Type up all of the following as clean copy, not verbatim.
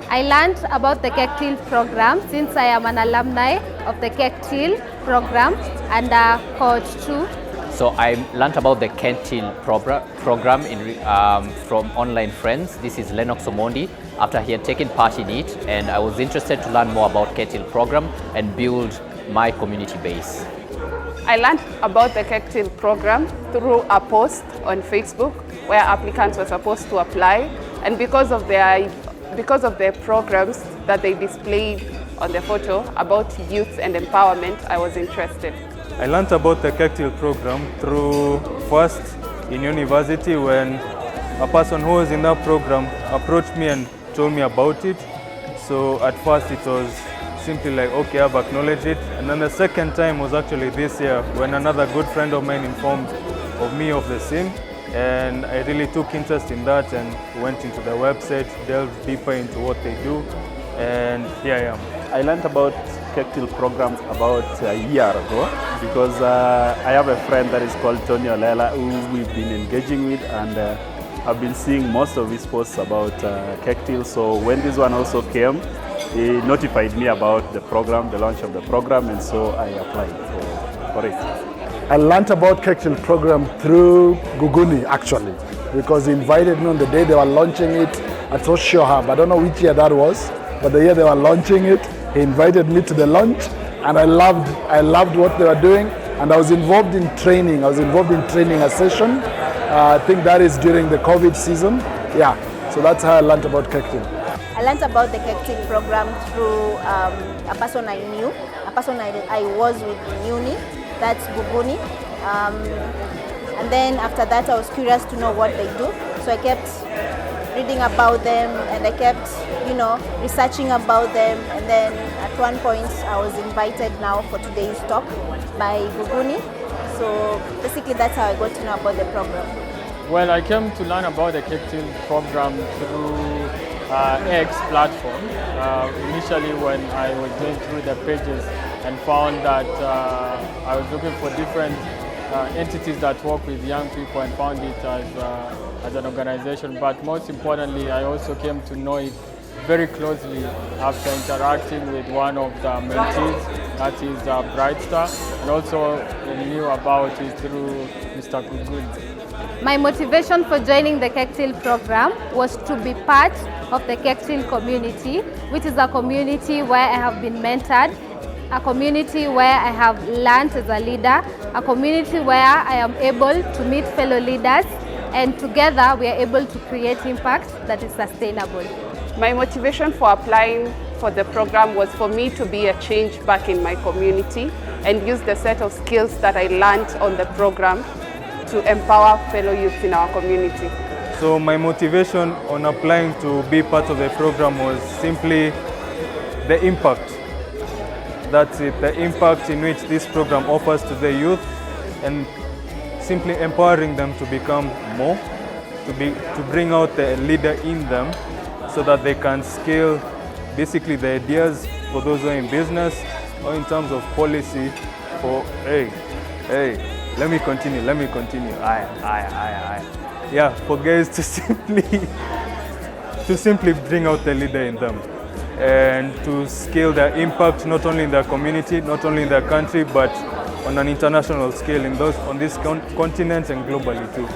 I learned about the Kectil program since I am an alumni of the Kectil program and a coach too. So I learned about the Kectil program from online friends. This is Lennox Omondi after he had taken part in it, and I was interested to learn more about Kectil program and build my community base. I learned about the Kectil program through a post on Facebook where applicants were supposed to apply, and because of their programs that they displayed on the photo about youth and empowerment, I was interested. I learned about the Kectil program through first in university when a person who was in that program approached me and told me about it. So at first it was simply like, okay, I've acknowledged it. And then the second time was actually this year when another good friend of mine informed of me of the same. And I really took interest in that and went into the website, delved deeper into what they do, and here I am. I learned about Kectil program about a year ago because I have a friend that is called Tony Olela who we've been engaging with, and I've been seeing most of his posts about Kectil. So when this one also came, he notified me about the program, the launch of the program, and so I applied for it. I learned about Kectil program through Guguni actually, because he invited me on the day they were launching it at Social Hub. I don't know which year that was, but the year they were launching it, he invited me to the launch, and I loved what they were doing, and I was involved in training. I was involved in training a session. I think that is during the COVID season. Yeah, so that's how I learned about Kectil. I learned about the Kectil program through a person I knew, a person I was with in uni. That's Guguni. And then after that, I was curious to know what they do. So I kept reading about them, and I kept, researching about them. And then at one point, I was invited now for today's talk by Guguni. So basically, that's how I got to know about the program. Well, I came to learn about the Kectil program through X platform. Initially, when I was going through the pages and found that I was looking for different entities that work with young people, and found it as an organization. But most importantly, I also came to know it very closely after interacting with one of the mentees, that is Bright Star, and also knew about it through Mr. Kuguni. My motivation for joining the Kectil program was to be part of the Kectil community, which is a community where I have been mentored, a community where I have learned as a leader, a community where I am able to meet fellow leaders, and together we are able to create impact that is sustainable. My motivation for applying for the program was for me to be a change back in my community and use the set of skills that I learned on the program to empower fellow youths in our community. So my motivation on applying to be part of the program was simply the impact. That's it, the impact in which this program offers to the youth, and simply empowering them to become more, to bring out the leader in them so that they can scale basically the ideas for those who are in business or in terms of policy for, let me continue. Yeah, for guys to simply bring out the leader in them and to scale their impact not only in their community, not only in their country, but on an international scale on this continent and globally too.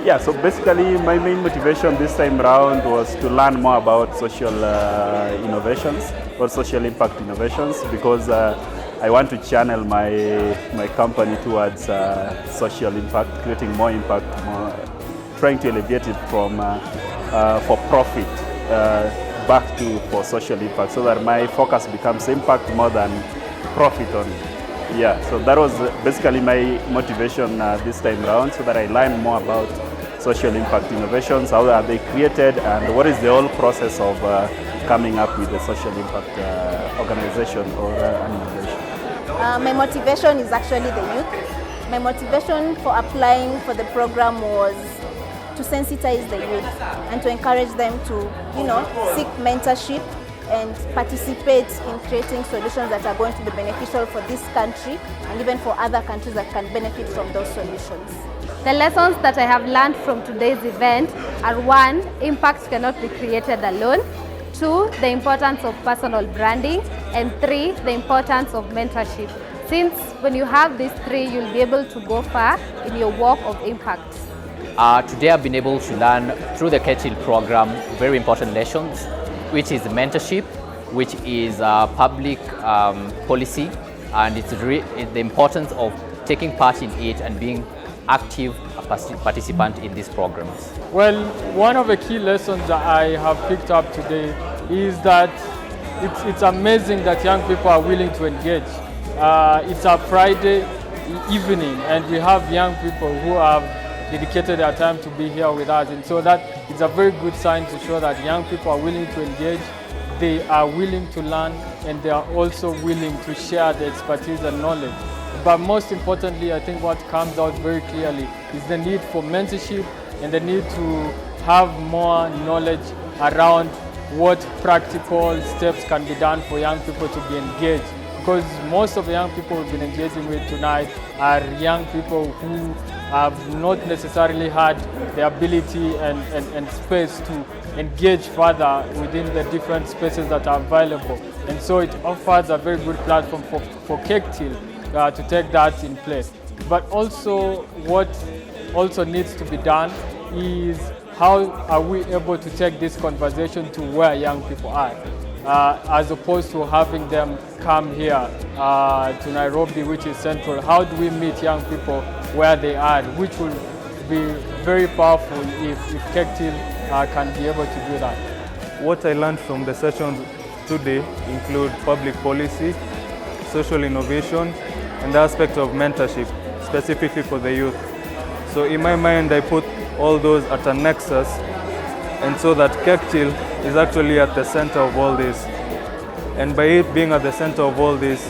Yeah, so basically my main motivation this time around was to learn more about social innovations or social impact innovations, because I want to channel my company towards social impact, creating more impact, trying to elevate it from for profit back to for social impact, so that my focus becomes impact more than profit only. Yeah, so that was basically my motivation this time around, so that I learn more about social impact innovations, how are they created, and what is the whole process of coming up with a social impact organization or an innovation. My motivation is actually the youth. My motivation for applying for the program was to sensitize the youth and to encourage them to, seek mentorship and participate in creating solutions that are going to be beneficial for this country and even for other countries that can benefit from those solutions. The lessons that I have learned from today's event are: 1, impact cannot be created alone. 2, the importance of personal branding, and 3, the importance of mentorship. Since when you have these 3, you'll be able to go far in your work of impact. Today I've been able to learn through the Kectil program very important lessons, which is mentorship, which is public policy, and it's the importance of taking part in it and being active participant in these programs. Well, one of the key lessons that I have picked up today is that it's amazing that young people are willing to engage. It's a Friday evening and we have young people who have dedicated their time to be here with us, and so that is a very good sign to show that young people are willing to engage, they are willing to learn, and they are also willing to share the expertise and knowledge. But most importantly, I think what comes out very clearly is the need for mentorship and the need to have more knowledge around what practical steps can be done for young people to be engaged. Because most of the young people we've been engaging with tonight are young people who have not necessarily had the ability and space to engage further within the different spaces that are available. And so it offers a very good platform for Kectil to take that in place. But also what also needs to be done is how are we able to take this conversation to where young people are, as opposed to having them come here to Nairobi, which is central. How do we meet young people where they are, which will be very powerful if Kectil can be able to do that. What I learned from the sessions today include public policy, social innovation, and the aspect of mentorship, specifically for the youth. So in my mind, I put all those at a nexus, and so that Kectil is actually at the center of all this. And by it being at the center of all this,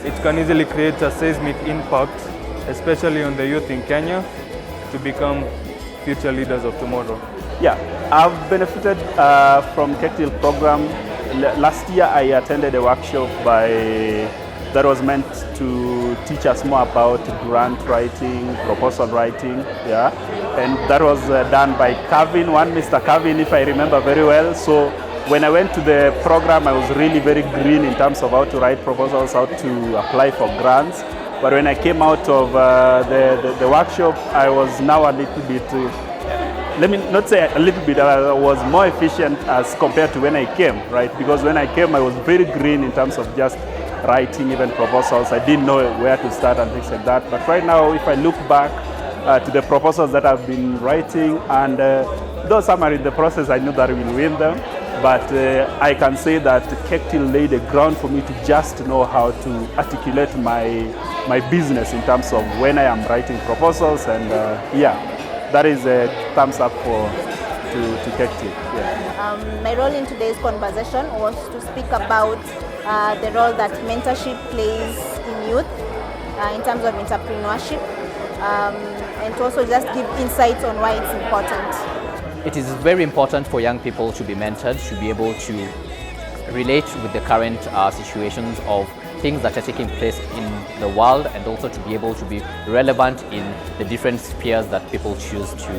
it can easily create a seismic impact, especially on the youth in Kenya, to become future leaders of tomorrow. Yeah, I've benefited from Kectil program. Last year I attended a workshop that was meant to teach us more about grant writing, proposal writing, yeah. And that was done by Mr. Kevin, if I remember very well. So when I went to the program, I was really very green in terms of how to write proposals, how to apply for grants. But when I came out of the workshop, I was now a little bit, let me not say a little bit, I was more efficient as compared to when I came, right? Because when I came, I was very green in terms of just writing even proposals. I didn't know where to start and things like that. But right now, if I look back to the proposals that I've been writing, and though some are in the process, I know that I will win them. But I can say that Kectil laid a ground for me to just know how to articulate my business in terms of when I am writing proposals, and yeah, that is a thumbs up to Kectil. Yeah. My role in today's conversation was to speak about the role that mentorship plays in youth in terms of entrepreneurship, and to also just give insights on why it's important. It is very important for young people to be mentored, to be able to relate with the current situations of things that are taking place in the world, and also to be able to be relevant in the different spheres that people choose to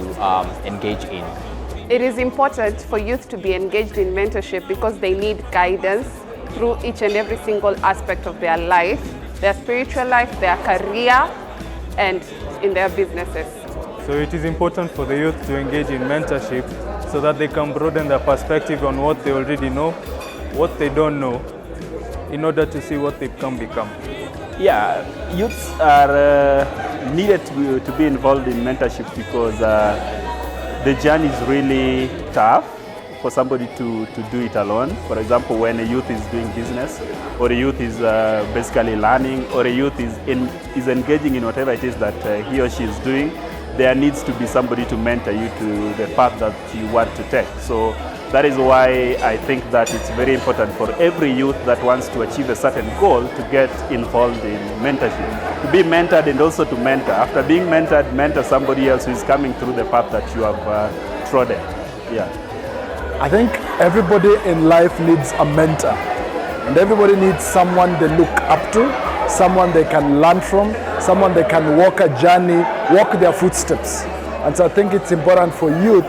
engage in. It is important for youth to be engaged in mentorship because they need guidance through each and every single aspect of their life, their spiritual life, their career, and in their businesses. So it is important for the youth to engage in mentorship so that they can broaden their perspective on what they already know, what they don't know, in order to see what they can become. Yeah, youths are needed to be involved in mentorship because the journey is really tough for somebody to do it alone. For example, when a youth is doing business, or a youth is basically learning, or a youth is engaging in whatever it is that he or she is doing, there needs to be somebody to mentor you to the path that you want to take. So that is why I think that it's very important for every youth that wants to achieve a certain goal to get involved in mentorship. To be mentored and also to mentor. After being mentored, mentor somebody else who is coming through the path that you have trodden. Yeah. I think everybody in life needs a mentor, and everybody needs someone they look up to, someone they can learn from, someone they can walk a journey, walk their footsteps. And so I think it's important for youth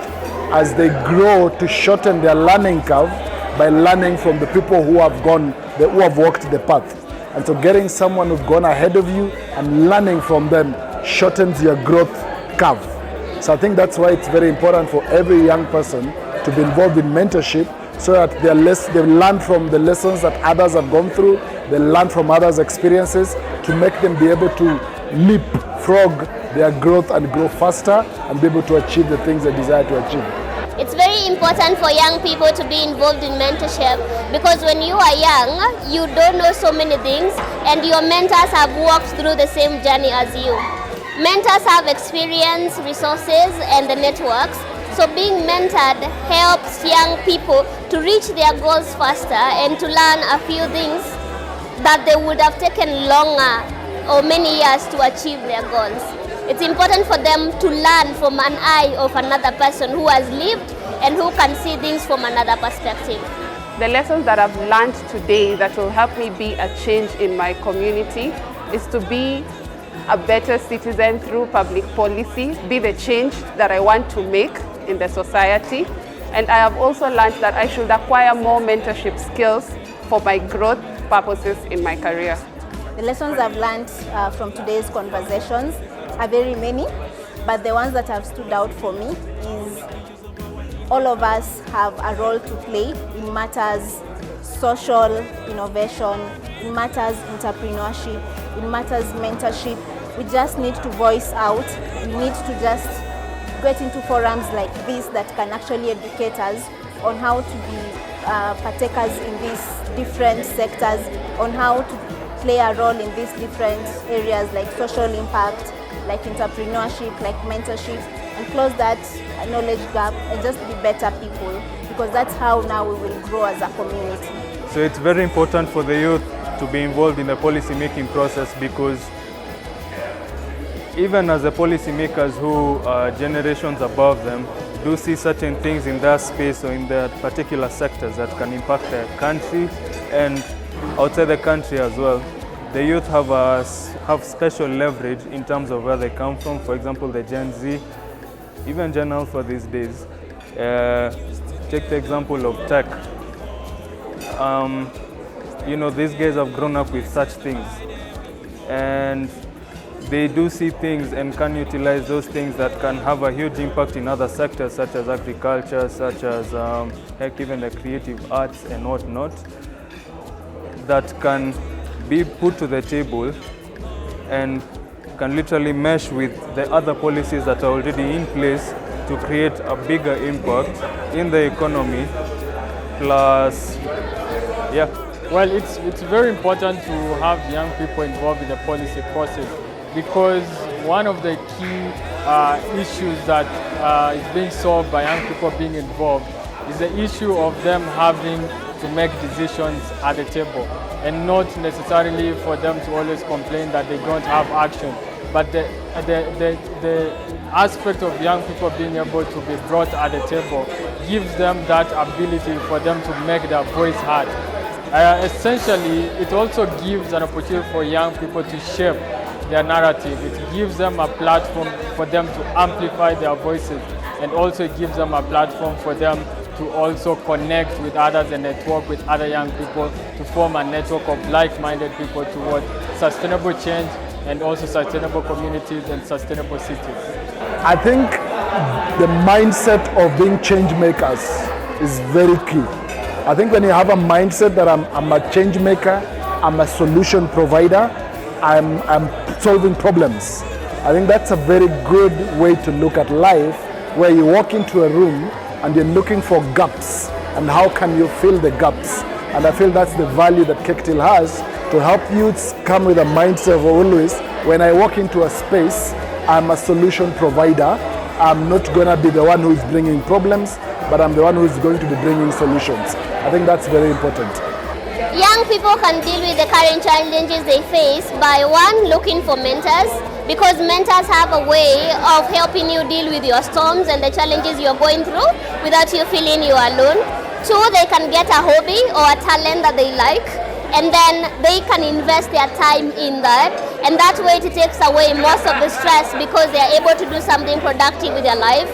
as they grow to shorten their learning curve, by learning from the people who have who have walked the path. And so getting someone who's gone ahead of you and learning from them shortens your growth curve. So I think that's why it's very important for every young person to be involved in mentorship, so that they learn from the lessons that others have gone through, they learn from others' experiences to make them be able to leapfrog their growth and grow faster and be able to achieve the things they desire to achieve. It's very important for young people to be involved in mentorship, because when you are young, you don't know so many things, and your mentors have walked through the same journey as you. Mentors have experience, resources, and the networks. So being mentored helps young people to reach their goals faster and to learn a few things that they would have taken longer or many years to achieve their goals. It's important for them to learn from an eye of another person who has lived and who can see things from another perspective. The lessons that I've learned today that will help me be a change in my community is to be a better citizen through public policy, be the change that I want to make in the society. And I have also learned that I should acquire more mentorship skills for my growth purposes in my career. The lessons I've learned from today's conversations are very many, but the ones that have stood out for me is all of us have a role to play in matters social innovation, in matters entrepreneurship, in matters mentorship. We just need to voice out. We need to just get into forums like this that can actually educate us on how to be partakers in these different sectors, on how to play a role in these different areas like social impact, like entrepreneurship, like mentorship, and close that knowledge gap and just be better people, because that's how now we will grow as a community. So it's very important for the youth to be involved in the policy making process, because even as the policy makers who are generations above them do see certain things in their space or in their particular sectors that can impact their country and outside the country as well. The youth have special leverage in terms of where they come from. For example, the Gen Z, even Gen Alpha these days. Take the example of tech. These guys have grown up with such things, and they do see things and can utilize those things that can have a huge impact in other sectors, such as agriculture, such as heck, even the creative arts and whatnot, that can be put to the table and can literally mesh with the other policies that are already in place to create a bigger impact in the economy. Plus, yeah. Well, it's very important to have young people involved in the policy process, because one of the key issues that is being solved by young people being involved is the issue of them having to make decisions at the table, and not necessarily for them to always complain that they don't have action. But the aspect of young people being able to be brought at the table gives them that ability for them to make their voice heard. Essentially, it also gives an opportunity for young people to shape their narrative. It gives them a platform for them to amplify their voices, and also it gives them a platform for them to also connect with others and network with other young people to form a network of like-minded people towards sustainable change and also sustainable communities and sustainable cities. I think the mindset of being change makers is very key. I think when you have a mindset that I'm a change maker, I'm a solution provider, I'm solving problems, I think that's a very good way to look at life, where you walk into a room and you're looking for gaps, and how can you fill the gaps. And I feel that's the value that Kectil has, to help youths come with a mindset of always, when I walk into a space, I'm a solution provider. I'm not going to be the one who's bringing problems, but I'm the one who's going to be bringing solutions. I think that's very important. Young people can deal with the current challenges they face by, one, looking for mentors, because mentors have a way of helping you deal with your storms and the challenges you're going through without you feeling you're alone. Two, they can get a hobby or a talent that they like, and then they can invest their time in that, and that way it takes away most of the stress because they are able to do something productive with their life.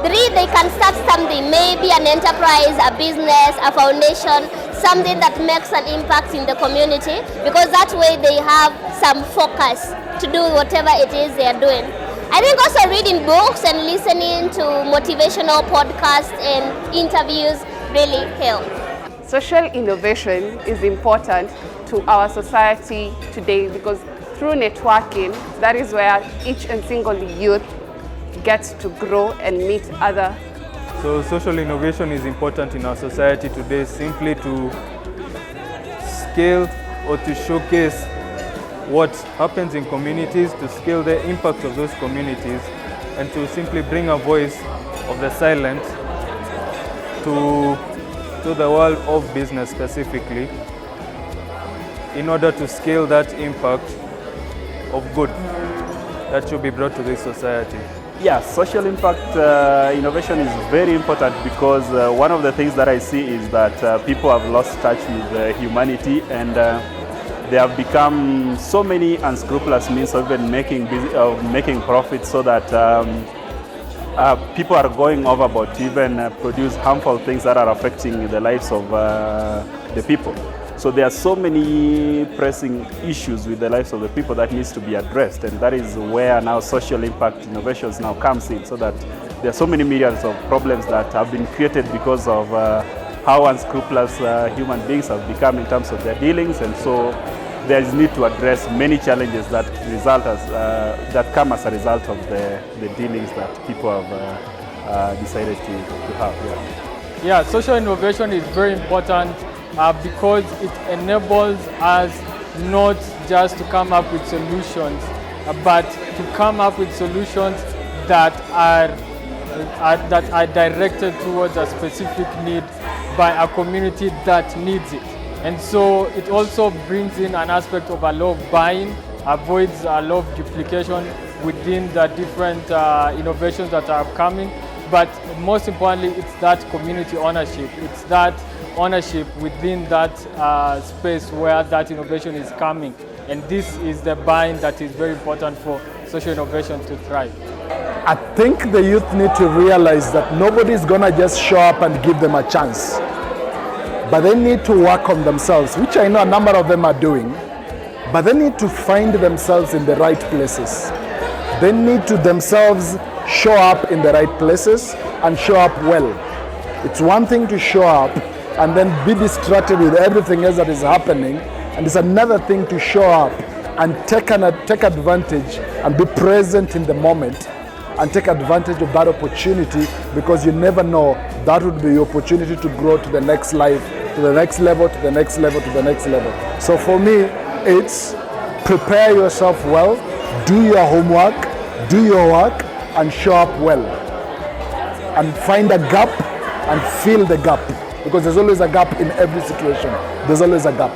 3, they can start something, maybe an enterprise, a business, a foundation, something that makes an impact in the community, because that way they have some focus to do whatever it is they are doing. I think also reading books and listening to motivational podcasts and interviews really help. Social innovation is important to our society today because through networking, that is where each and single youth gets to grow and meet other. So social innovation is important in our society today simply to scale or to showcase what happens in communities, to scale the impact of those communities, and to simply bring a voice of the silent to the world of business specifically, in order to scale that impact of good that should be brought to this society. Yeah, social impact innovation is very important because one of the things that I see is that people have lost touch with humanity, and they have become so many unscrupulous means of even making profit, so that people are going overboard to even produce harmful things that are affecting the lives of the people. So there are so many pressing issues with the lives of the people that needs to be addressed, and that is where now social impact innovations now comes in, so that there are so many myriads of problems that have been created because of how unscrupulous human beings have become in terms of their dealings, and so there is need to address many challenges that that come as a result of the dealings that people have decided to have. Yeah, social innovation is very important because it enables us not just to come up with solutions, but to come up with solutions that are directed towards a specific need by a community that needs it. And so it also brings in an aspect of a lot of buying, avoids a lot of duplication within the different innovations that are coming. But most importantly, it's that community ownership. It's that ownership within that space where that innovation is coming. And this is the buying that is very important for social innovation to thrive. I think the youth need to realize that nobody's gonna just show up and give them a chance. But they need to work on themselves, which I know a number of them are doing. But they need to find themselves in the right places. They need to themselves show up in the right places and show up well. It's one thing to show up and then be distracted with everything else that is happening, and it's another thing to show up and take advantage and be present in the moment and take advantage of that opportunity, because you never know, that would be your opportunity to grow to the next life, to the next level, to the next level, to the next level. So for me, it's prepare yourself well, do your homework, do your work, and show up well. And find a gap and fill the gap, because there's always a gap in every situation. There's always a gap.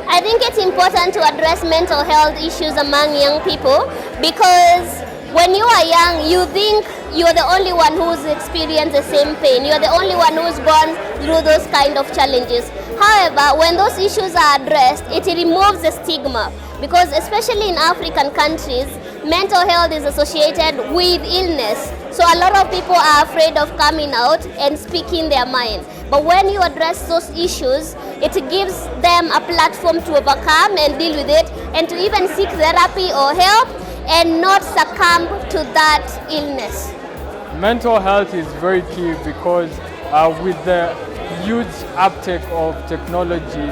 I think it's important to address mental health issues among young people, because when you are young, you think you're the only one who's experienced the same pain. You're the only one who's gone through those kind of challenges. However, when those issues are addressed, it removes the stigma, because especially in African countries, mental health is associated with illness. So a lot of people are afraid of coming out and speaking their mind. But when you address those issues, it gives them a platform to overcome and deal with it, and to even seek therapy or help and not succumb to that illness. Mental health is very key, because with the huge uptake of technology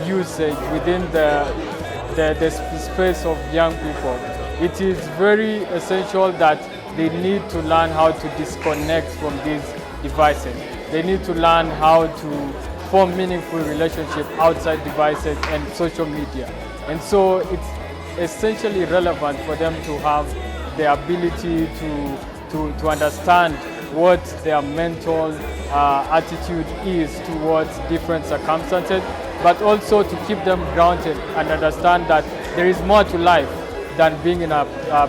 usage within the space of young people, it is very essential that they need to learn how to disconnect from these devices. They need to learn how to form meaningful relationships outside devices and social media. And so it's essentially relevant for them to have the ability to understand what their mental attitude is towards different circumstances, but also to keep them grounded and understand that there is more to life than being in a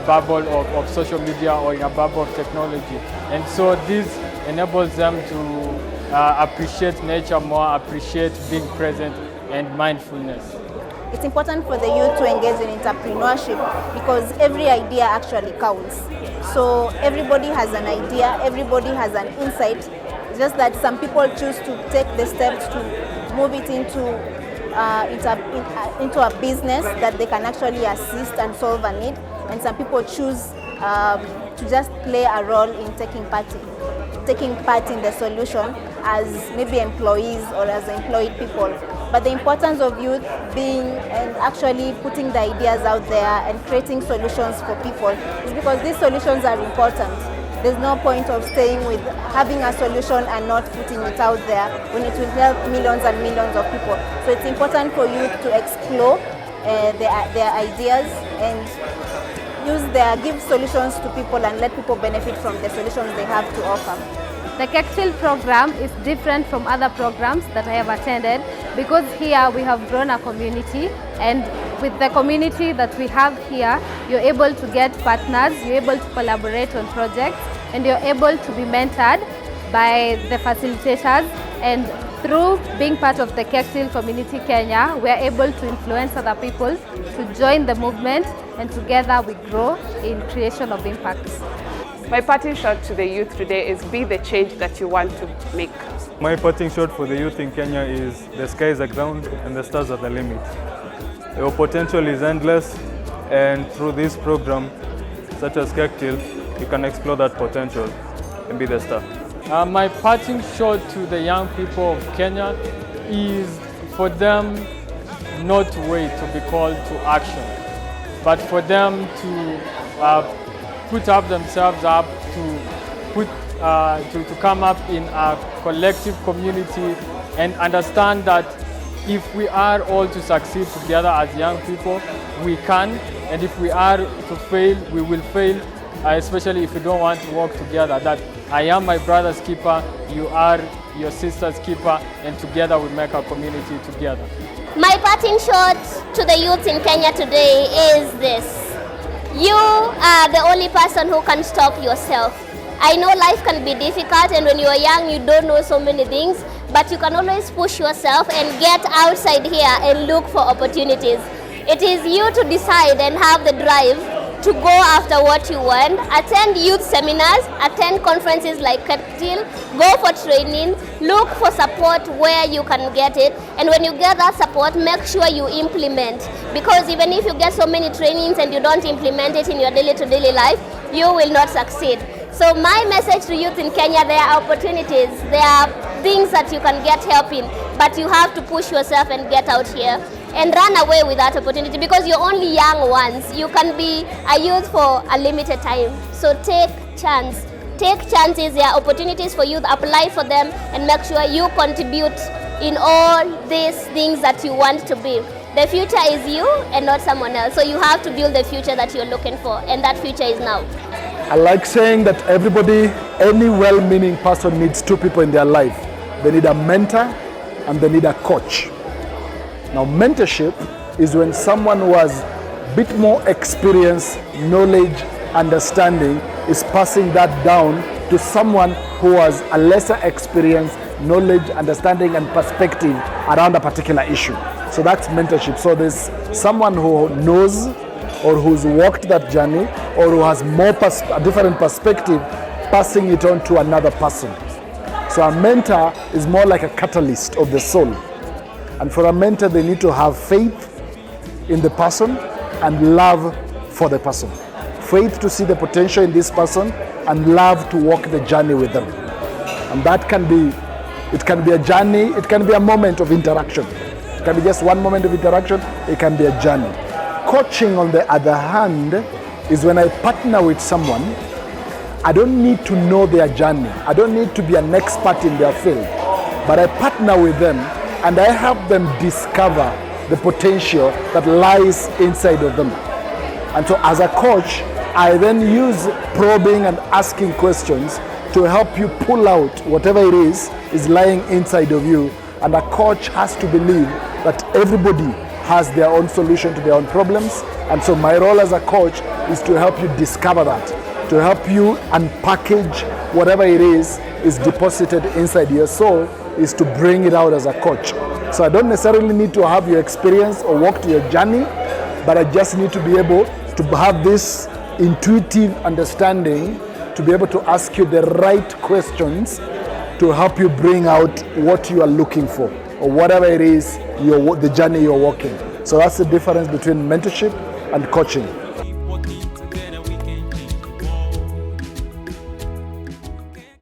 bubble of social media or in a bubble of technology. And so this enables them to appreciate nature more, appreciate being present, and mindfulness. It's important for the youth to engage in entrepreneurship, because every idea actually counts. So everybody has an idea, everybody has an insight. It's just that some people choose to take the steps to move it into a business that they can actually assist and solve a need, and some people choose to just play a role in taking part in the solution as maybe employees or as employed people. But the importance of youth being and actually putting the ideas out there and creating solutions for people is because these solutions are important. There's no point of staying with having a solution and not putting it out there when it will help millions and millions of people. So it's important for youth to explore their ideas and give solutions to people and let people benefit from the solutions they have to offer. The Kectil program is different from other programs that I have attended because here we have grown a community, and with the community that we have here, you're able to get partners, you're able to collaborate on projects, and you're able to be mentored by the facilitators. And through being part of the Kectil Community Kenya, we are able to influence other people to join the movement, and together we grow in creation of impacts. My parting shot to the youth today is be the change that you want to make. My parting shot for the youth in Kenya is the sky is the ground and the stars are the limit. Your potential is endless, and through this program, such as Kectil, you can explore that potential and be the star. My parting shot to the young people of Kenya is for them not to wait to be called to action, but for them to put up themselves up to come up in a collective community and understand that if we are all to succeed together as young people, we can, and if we are to fail, we will fail, especially if we don't want to work together. That I am my brother's keeper, you are your sister's keeper, and together we make a community together. My parting shot to the youth in Kenya today is this. You are the only person who can stop yourself. I know life can be difficult, and when you are young you don't know so many things, but you can always push yourself and get outside here and look for opportunities. It is you to decide and have the drive to go after what you want. Attend youth seminars, attend conferences like Kectil, go for training, look for support where you can get it, and when you get that support, make sure you implement, because even if you get so many trainings and you don't implement it in your daily life, you will not succeed. So my message to youth in Kenya, there are opportunities, there are things that you can get help in, but you have to push yourself and get out here and run away with that opportunity, because you're only young once. You can be a youth for a limited time. So take chance. Take chances. There are opportunities for youth. Apply for them and make sure you contribute in all these things that you want to be. The future is you and not someone else. So you have to build the future that you're looking for, and that future is now. I like saying that everybody, any well-meaning person needs two people in their life. They need a mentor and they need a coach. Now, mentorship is when someone who has a bit more experience, knowledge, understanding is passing that down to someone who has a lesser experience, knowledge, understanding, and perspective around a particular issue. So that's mentorship. So there's someone who knows or who's walked that journey or who has a different perspective, passing it on to another person. So a mentor is more like a catalyst of the soul. And for a mentor, they need to have faith in the person and love for the person. Faith to see the potential in this person and love to walk the journey with them. And that can be, it can be a journey, it can be a moment of interaction. It can be just one moment of interaction, it can be a journey. Coaching, on the other hand, is when I partner with someone. I don't need to know their journey. I don't need to be an expert in their field. But I partner with them and I help them discover the potential that lies inside of them. And so as a coach, I then use probing and asking questions to help you pull out whatever it is lying inside of you. And a coach has to believe that everybody has their own solution to their own problems. And so my role as a coach is to help you discover that, to help you unpackage whatever it is deposited inside your soul, is to bring it out as a coach. So I don't necessarily need to have your experience or walk to your journey, but I just need to be able to have this intuitive understanding to be able to ask you the right questions to help you bring out what you are looking for, or whatever it is, the journey you're walking. So that's the difference between mentorship and coaching.